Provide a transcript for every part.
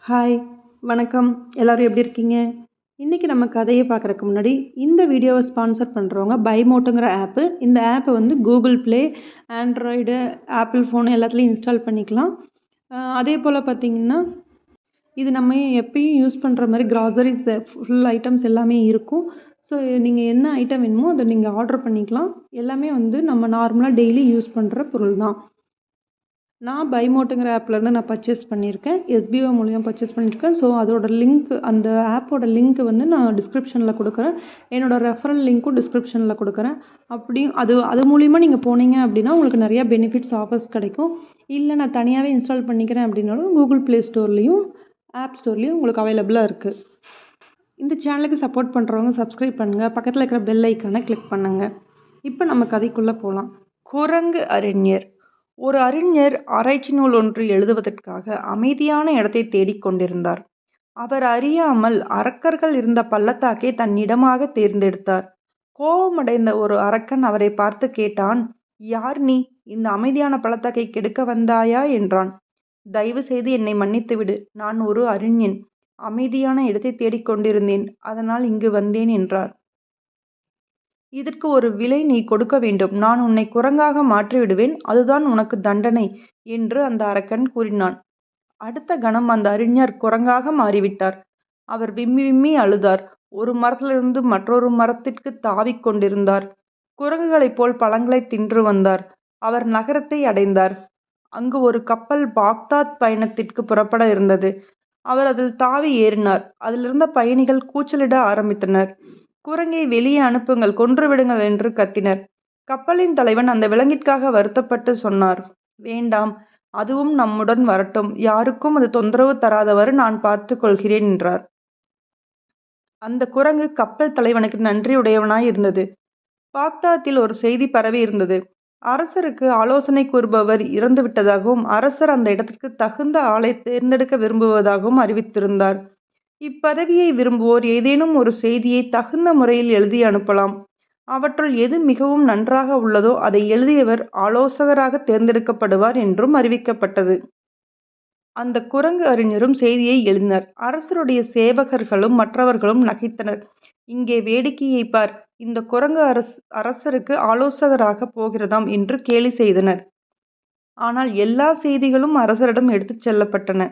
Hi, வணக்கம். எல்லாரும் எப்படி இருக்கீங்க? இன்னைக்கு நம்ம கதைய பார்க்குறதுக்கு முன்னாடி, இந்த வீடியோவ ஸ்பான்சர் பண்றவங்க பைமோட்டுங்கிற ஆப்பு. இந்த ஆப் வந்து Google play, Android, apple phone எல்லாத்துலயும் இன்ஸ்டால் பண்ணிக்கலாம். அதேபோல பார்த்தீங்கன்னா, இது நம்ம எப்பயும் யூஸ் பண்ற மாரி கிராசரிஸ் ஃபுல் ஐட்டம்ஸ் எல்லாமே இருக்கும். ஸோ, நீங்க என்ன ஐட்டம் வேணுமோ அத நீங்க ஆர்டர் பண்ணிக்கலாம். எல்லாமே வந்து நம்ம நார்மலா டெய்லி யூஸ் பண்ற பொருள் தான். நான் பைமோட்டுங்கிற ஆப்லேருந்து நான் பர்ச்சேஸ் பண்ணியிருக்கேன். எஸ்பிஓ மூலியம் பர்ச்சேஸ் பண்ணியிருக்கேன். ஸோ, அதோட லிங்க் அந்த ஆப்போட லிங்க் வந்து நான் டிஸ்கிரிப்ஷனில் கொடுக்குறேன். என்னோட ரெஃபரல் லிங்க்கும் டிஸ்கிரிப்ஷனில் கொடுக்குறேன். அப்படியும் அது மூலியமா நீங்க போனீங்க அப்படின்னா, உங்களுக்கு நிறையா பெனிஃபிட்ஸ், ஆஃபர்ஸ் கிடைக்கும். இல்ல நான் தனியாவே இன்ஸ்டால் பண்ணிக்கிறேன் அப்படின்னாலும், கூகுள் ப்ளே ஸ்டோர்லேயும், ஆப் ஸ்டோர்லேயும் உங்களுக்கு அவைலபிளா இருக்கு. இந்த சேனலுக்கு சப்போர்ட் பண்ணுறவங்க சப்ஸ்கிரைப் பண்ணுங்க. பக்கத்தில் இருக்கிற பெல் ஐக்கானை கிளிக் பண்ணுங்க. இப்போ நம்ம கதைக்குள்ளே போகலாம். குரங்கு அறிஞர். ஒரு அறிஞர் ஆராய்ச்சி நூல் ஒன்று எழுதுவதற்காக அமைதியான இடத்தை தேடிக் கொண்டிருந்தார். அவர் அறியாமல் அரக்கர்கள் இருந்த பள்ளத்தாக்கை தன் இடமாக தேர்ந்தெடுத்தார். கோபமடைந்த ஒரு அரக்கன் அவரை பார்த்து கேட்டான், யார் நீ? இந்த அமைதியான பள்ளத்தாக்கை கெடுக்க வந்தாயா என்றான். தயவு செய்து என்னை மன்னித்துவிடு. நான் ஒரு அறிஞன். அமைதியான இடத்தை தேடிக் கொண்டிருந்தேன். அதனால் இங்கு வந்தேன் என்றார். இதற்கு ஒரு விலை நீ கொடுக்க வேண்டும். நான் உன்னை குரங்காக மாற்றிவிடுவேன். அதுதான் உனக்கு தண்டனை என்று அந்த அரக்கன் கூறினான். அடுத்த கணம் அந்த அறிஞர் குரங்காக மாறிவிட்டார். அவர் விம்மி விம்மி அழுதார். ஒரு மரத்திலிருந்து மற்றொரு மரத்திற்கு தாவிக் கொண்டிருந்தார். குரங்குகளைப் போல் பழங்களை தின்று வந்தார். அவர் நகரத்தை அடைந்தார். அங்கு ஒரு கப்பல் பாக்தாத் பயணத்திற்கு புறப்பட இருந்தது. அவர் அதில் தாவி ஏறினார். அதிலிருந்த பயணிகள் கூச்சலிட ஆரம்பித்தனர். குரங்கை வெளியே அனுப்புங்கள், கொன்றுவிடுங்கள் என்று கத்தினர். கப்பலின் தலைவன் அந்த விலங்கிற்காக வருத்தப்பட்டு சொன்னார், வேண்டாம், அதுவும் நம்முடன் வரட்டும். யாருக்கும் அது தொந்தரவு தராதவாறு நான் பார்த்துக் கொள்கிறேன் என்றார். அந்த குரங்கு கப்பல் தலைவனுக்கு நன்றியுடையவனாய் இருந்தது. பாக்தாத்தில் ஒரு செய்தி பரவி இருந்தது. அரசருக்கு ஆலோசனை கூறுபவர் இறந்துவிட்டதாகவும் அரசர் அந்த இடத்திற்கு தகுந்த ஆளை தேர்ந்தெடுக்க விரும்புவதாகவும் அறிவித்திருந்தார். இப்பதவியை விரும்புவோர் ஏதேனும் ஒரு செய்தியை தகுந்த முறையில் எழுதி அனுப்பலாம். அவற்றுள் எது மிகவும் நன்றாக உள்ளதோ அதை எழுதியவர் ஆலோசகராக தேர்ந்தெடுக்கப்படுவார் என்றும் அறிவிக்கப்பட்டது. அந்த குரங்கு அறிஞரும் செய்தியை எழுதினர். அரசருடைய சேவகர்களும் மற்றவர்களும் நகைத்தனர். இங்கே வேடிக்கையை பார், இந்த குரங்கு அரசருக்கு ஆலோசகராக போகிறதாம் என்று கேலி செய்தனர். ஆனால் எல்லா செய்திகளும் அரசரிடம் எடுத்துச் செல்லப்பட்டன.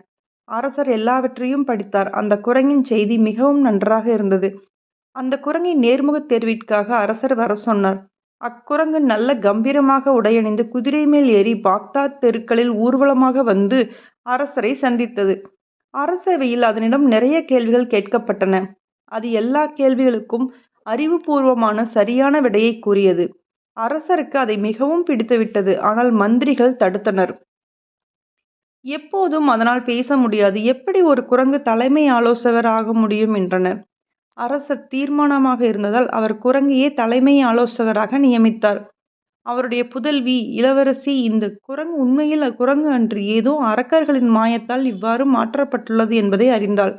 அரசர் எல்லாவற்றையும் படித்தார். அந்த குரங்கின் செய்தி மிகவும் நன்றாக இருந்தது. அந்த குரங்கின் நேர்முகத் தேர்விற்காக அரசர் வர சொன்னார். அக்குரங்கு நல்ல கம்பீரமாக உடையணிந்து குதிரை மேல் ஏறி பாக்தாத் தெருக்களில் ஊர்வலமாக வந்து அரசரை சந்தித்தது. அரசவையில் அதனிடம் நிறைய கேள்விகள் கேட்கப்பட்டன. அது எல்லா கேள்விகளுக்கும் அறிவுபூர்வமான சரியான விடையை கூறியது. அரசருக்கு அதை மிகவும் பிடித்துவிட்டது. ஆனால் மந்திரிகள் தடுத்தனர். எப்போதும் அதனால் பேச முடியாது. எப்படி ஒரு குரங்கு தலைமை ஆலோசகர் ஆக முடியும் என்றனர். அரசர் தீர்மானமாக இருந்ததால் அவர் குரங்கையே தலைமை ஆலோசகராக நியமித்தார். அவருடைய புதல்வி இளவரசி இந்த குரங்கு உண்மையில் குரங்கு அன்று, ஏதோ அரக்கர்களின் மாயத்தால் இவ்வாறு மாற்றப்பட்டுள்ளது என்பதை அறிந்தாள்.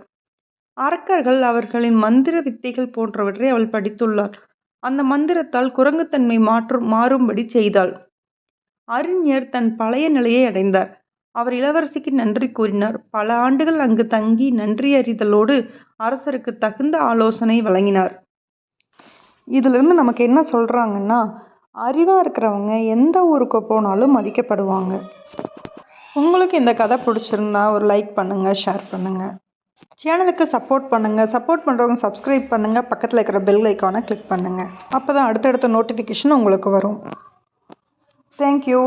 அரக்கர்கள் அவர்களின் மந்திர வித்தைகள் போன்றவற்றை அவள் படித்துள்ளார். அந்த மந்திரத்தால் குரங்குத்தன்மை மாறும்படி செய்தாள். அறிஞர் தன் பழைய நிலையை அடைந்தார். அவர் இளவரசிக்கு நன்றி கூறினார். பல ஆண்டுகள் அங்கு தங்கி நன்றியறிதலோடு அரசருக்கு தகுந்த ஆலோசனை வழங்கினார். இதிலிருந்து நமக்கு என்ன சொல்றாங்கன்னா, அறிவா இருக்கிறவங்க எந்த ஊருக்கு போனாலும் மதிக்கப்படுவாங்க. உங்களுக்கு இந்த கதை பிடிச்சிருந்தா ஒரு லைக் பண்ணுங்க, ஷேர் பண்ணுங்க. சேனலுக்கு சப்போர்ட் பண்ணுங்க. சப்போர்ட் பண்ணுறவங்க சப்ஸ்கிரைப் பண்ணுங்க. பக்கத்தில் இருக்கிற பெல் ஐக்கானை கிளிக் பண்ணுங்க. அப்போ தான் அடுத்தடுத்த நோட்டிஃபிகேஷன் உங்களுக்கு வரும். தேங்க்யூ.